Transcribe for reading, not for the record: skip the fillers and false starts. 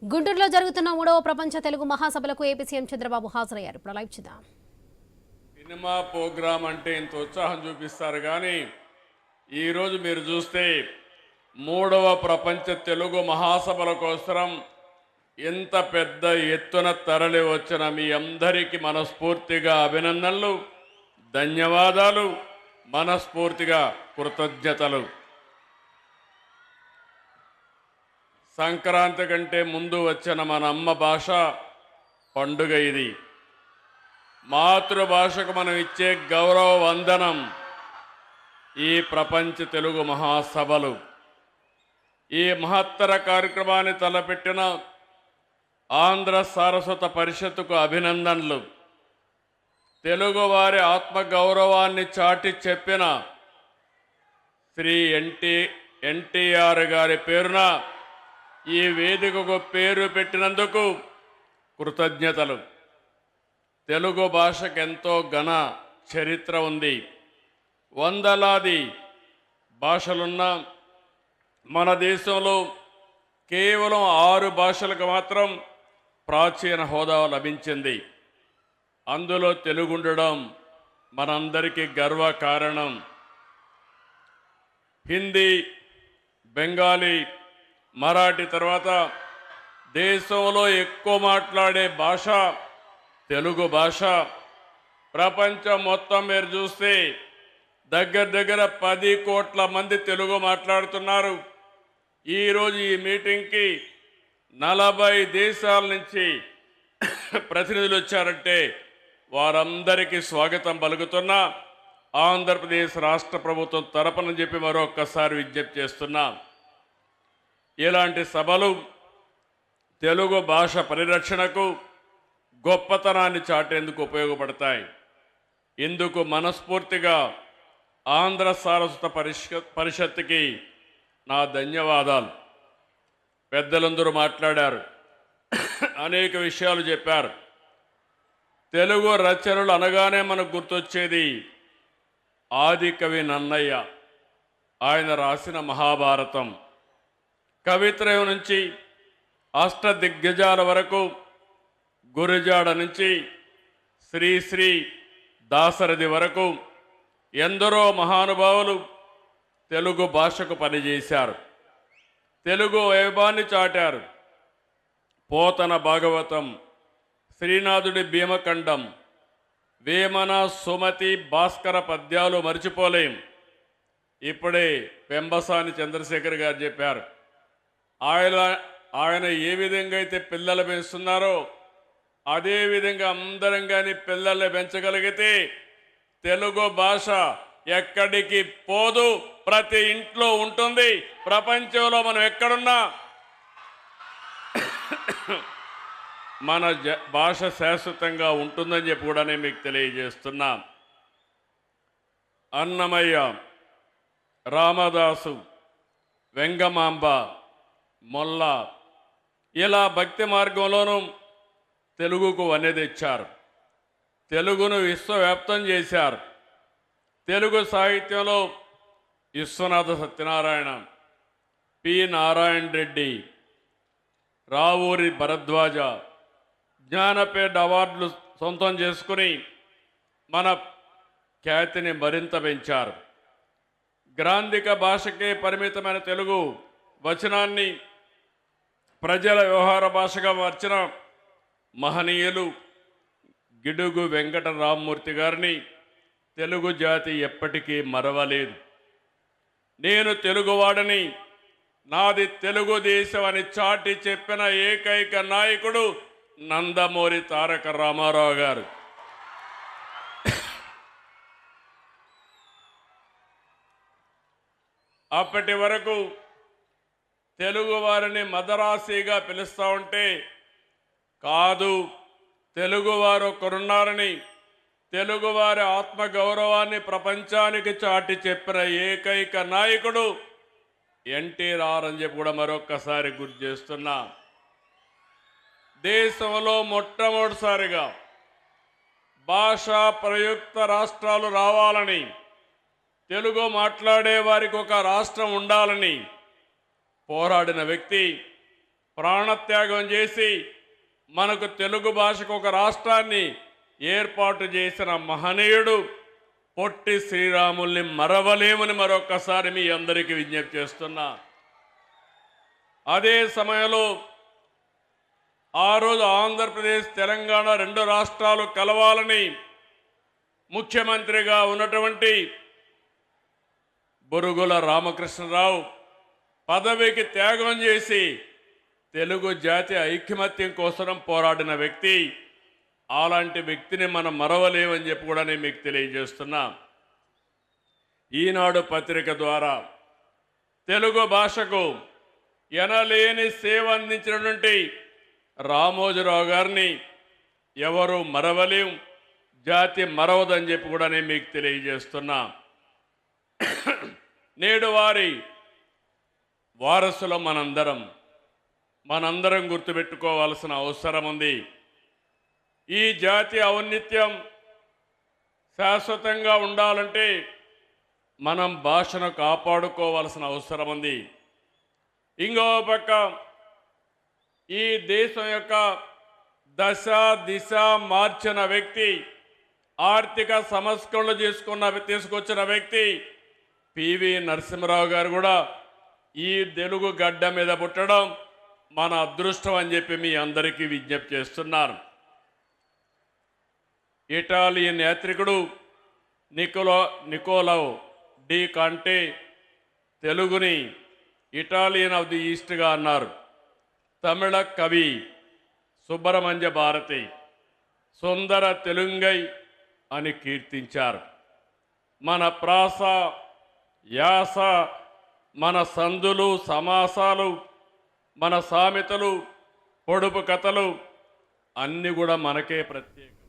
గుంటూరులో జరుగుతున్న 3వ ప్రపంచ తెలుగు మహాసభలకు ఏపీ సీఎం చంద్రబాబు హాజరయ్యారు. ఇప్పుడు లైవ్ చూద్దాం. సినిమా ప్రోగ్రాం అంటే ఇంత ఉత్సాహం చూపిస్తారు కానీ ఈరోజు మీరు చూస్తే 3వ ప్రపంచ తెలుగు మహాసభల కోసం ఎంత పెద్ద ఎత్తున తరలి వచ్చిన మీ అందరికీ మనస్ఫూర్తిగా అభినందనలు, ధన్యవాదాలు, మనస్ఫూర్తిగా కృతజ్ఞతలు. సంక్రాంతి కంటే ముందు వచ్చిన మన అమ్మ భాష పండుగ ఇది. మాతృభాషకు మనం ఇచ్చే గౌరవ వందనం ఈ ప్రపంచ తెలుగు మహాసభలు. ఈ మహత్తర కార్యక్రమాన్ని తలపెట్టిన ఆంధ్ర సారస్వత పరిషత్తుకు అభినందనలు. తెలుగువారి ఆత్మగౌరవాన్ని చాటి చెప్పిన శ్రీ ఎన్టీఆర్ గారి పేరున ఈ వేదికకు పేరు పెట్టినందుకు కృతజ్ఞతలు. తెలుగు భాషకు ఎంతో ఘన చరిత్ర ఉంది. వందలాది భాషలున్న మన దేశంలో కేవలం 6 భాషలకు మాత్రం ప్రాచీన హోదా లభించింది. అందులో తెలుగు ఉండడం మనందరికీ గర్వకారణం. హిందీ, బెంగాలీ, మరాఠీ తర్వాత దేశంలో ఎక్కువ మాట్లాడే భాష తెలుగు భాష. ప్రపంచం మొత్తం మీరు చూస్తే దగ్గర 10 కోట్ల మంది తెలుగు మాట్లాడుతున్నారు. ఈరోజు ఈ మీటింగ్కి 40 దేశాల నుంచి ప్రతినిధులు వచ్చారంటే వారందరికీ స్వాగతం పలుకుతున్నా. ఆంధ్రప్రదేశ్ రాష్ట్ర ప్రభుత్వం తరపున చెప్పి మరొక్కసారి విజ్ఞప్తి చేస్తున్నాం. ఇలాంటి సభలు తెలుగు భాష పరిరక్షణకు, గొప్పతనాన్ని చాటేందుకు ఉపయోగపడతాయి. ఇందుకు మనస్ఫూర్తిగా ఆంధ్ర సారస్వత పరిషత్తుకి నా ధన్యవాదాలు. పెద్దలందరూ మాట్లాడారు, అనేక విషయాలు చెప్పారు. తెలుగు రచనలు అనగానే మనకు గుర్తొచ్చేది ఆది కవి నన్నయ్య. ఆయన రాసిన మహాభారతం, కవిత్రయం నుంచి అష్టదిగ్గజాల వరకు, గురజాడ నుంచి శ్రీ దాశరథి వరకు ఎందరో మహానుభావులు తెలుగు భాషకు పనిచేశారు. తెలుగు వైభవాన్ని చాటారు. పోతన భాగవతం, శ్రీనాథుడి భీమఖండం, వేమన, సుమతి, భాస్కర పద్యాలు మర్చిపోలేం. ఇప్పుడే పెంబసాని చంద్రశేఖర్ గారు చెప్పారు, ఆయన ఏ విధంగా అయితే పిల్లలు పెంచుతున్నారో అదేవిధంగా అందరం కానీ పిల్లల్ని పెంచగలిగితే తెలుగు భాష ఎక్కడికి పోదు, ప్రతి ఇంట్లో ఉంటుంది. ప్రపంచంలో మనం ఎక్కడున్నా మన భాష శాశ్వతంగా ఉంటుందని చెప్పి కూడా నేను మీకు తెలియజేస్తున్నా. అన్నమయ్య, రామదాసు, వెంగమాంబ, మొల్ల ఇలా భక్తి మార్గంలోనూ తెలుగుకు వన్నె తెచ్చారు. తెలుగును విశ్వవ్యాప్తం చేశారు. తెలుగు సాహిత్యంలో విశ్వనాథ సత్యనారాయణ, పి నారాయణ రెడ్డి, రావూరి భరద్వాజ జ్ఞానపీఠ అవార్డులు సొంతం చేసుకుని మన ఖ్యాతిని మరింత పెంచారు. గ్రాంధిక భాషకే పరిమితమైన తెలుగు వచనాన్ని ప్రజల వ్యవహార భాషగా మార్చిన మహనీయులు గిడుగు వెంకట రామ్మూర్తి గారిని తెలుగు జాతి ఎప్పటికీ మరవలేదు. నేను తెలుగువాడని, నాది తెలుగుదేశం అని చాటి చెప్పిన ఏకైక నాయకుడు నందమూరి తారక రామారావు గారు. అప్పటి వరకు తెలుగు వారిని మదరాసీగా పిలుస్తూ ఉంటే కాదు, తెలుగువారు ఒకరున్నారని, తెలుగువారి ఆత్మగౌరవాన్ని ప్రపంచానికి చాటి చెప్పిన ఏకైక నాయకుడు ఎన్టీఆర్ అని చెప్పి కూడా మరొక్కసారి గుర్తు చేస్తున్నా. దేశంలో మొట్టమొదటిసారిగా భాషా ప్రయుక్త రాష్ట్రాలు రావాలని, తెలుగు మాట్లాడే వారికి ఒక రాష్ట్రం ఉండాలని పోరాడిన వ్యక్తి ప్రాణత్యాగం చేసి మనకు తెలుగు భాషకు ఒక రాష్ట్రాన్ని ఏర్పాటు చేసిన మహనీయుడు పొట్టి శ్రీరాముల్ని మరవలేమని మరొక్కసారి మీ అందరికీ విజ్ఞప్తి చేస్తున్నా. అదే సమయంలో ఆ రోజు ఆంధ్రప్రదేశ్ తెలంగాణ రెండు రాష్ట్రాలు కలవాలని ముఖ్యమంత్రిగా ఉన్నటువంటి బురుగుల రామకృష్ణరావు పదవికి త్యాగం చేసి తెలుగు జాతి ఐకమత్యం కోసం పోరాడిన వ్యక్తి. అలాంటి వ్యక్తిని మనం మరవలేమని చెప్పి కూడా నేను మీకు తెలియజేస్తున్నా. ఈనాడు పత్రిక ద్వారా తెలుగు భాషకు ఎనలేని సేవ అందించినటువంటి రామోజీరావు గారిని ఎవరు మరవలేం, జాతి మరవదని చెప్పి కూడా నేను మీకు తెలియజేస్తున్నా. నేడు వారి వారసులు మనందరం గుర్తుపెట్టుకోవాల్సిన అవసరం ఉంది. ఈ జాతి ఔన్నత్యం శాశ్వతంగా ఉండాలంటే మనం భాషను కాపాడుకోవాల్సిన అవసరం ఉంది. ఇంకో పక్క ఈ దేశం యొక్క దశ దిశ మార్చిన వ్యక్తి, ఆర్థిక సంస్కరణలు తీసుకొచ్చిన వ్యక్తి పివి నరసింహారావు గారు కూడా ఈ తెలుగు గడ్డ మీద పుట్టడం మన అదృష్టం అని చెప్పి మీ అందరికీ విజ్ఞప్తి చేస్తున్నారు. ఇటాలియన్ యాత్రికుడు నికోలో డి కాంటే తెలుగుని ఇటాలియన్ ఆఫ్ ది ఈస్ట్గా అన్నారు. తమిళ కవి సుబ్రహ్మణ్య భారతి సుందర తెలుంగై అని కీర్తించారు. మన ప్రాస యాస, మన సందులు సమాసాలు, మన సామెతలు, పొడుపు కథలు అన్నీ కూడా మనకే ప్రత్యేకం.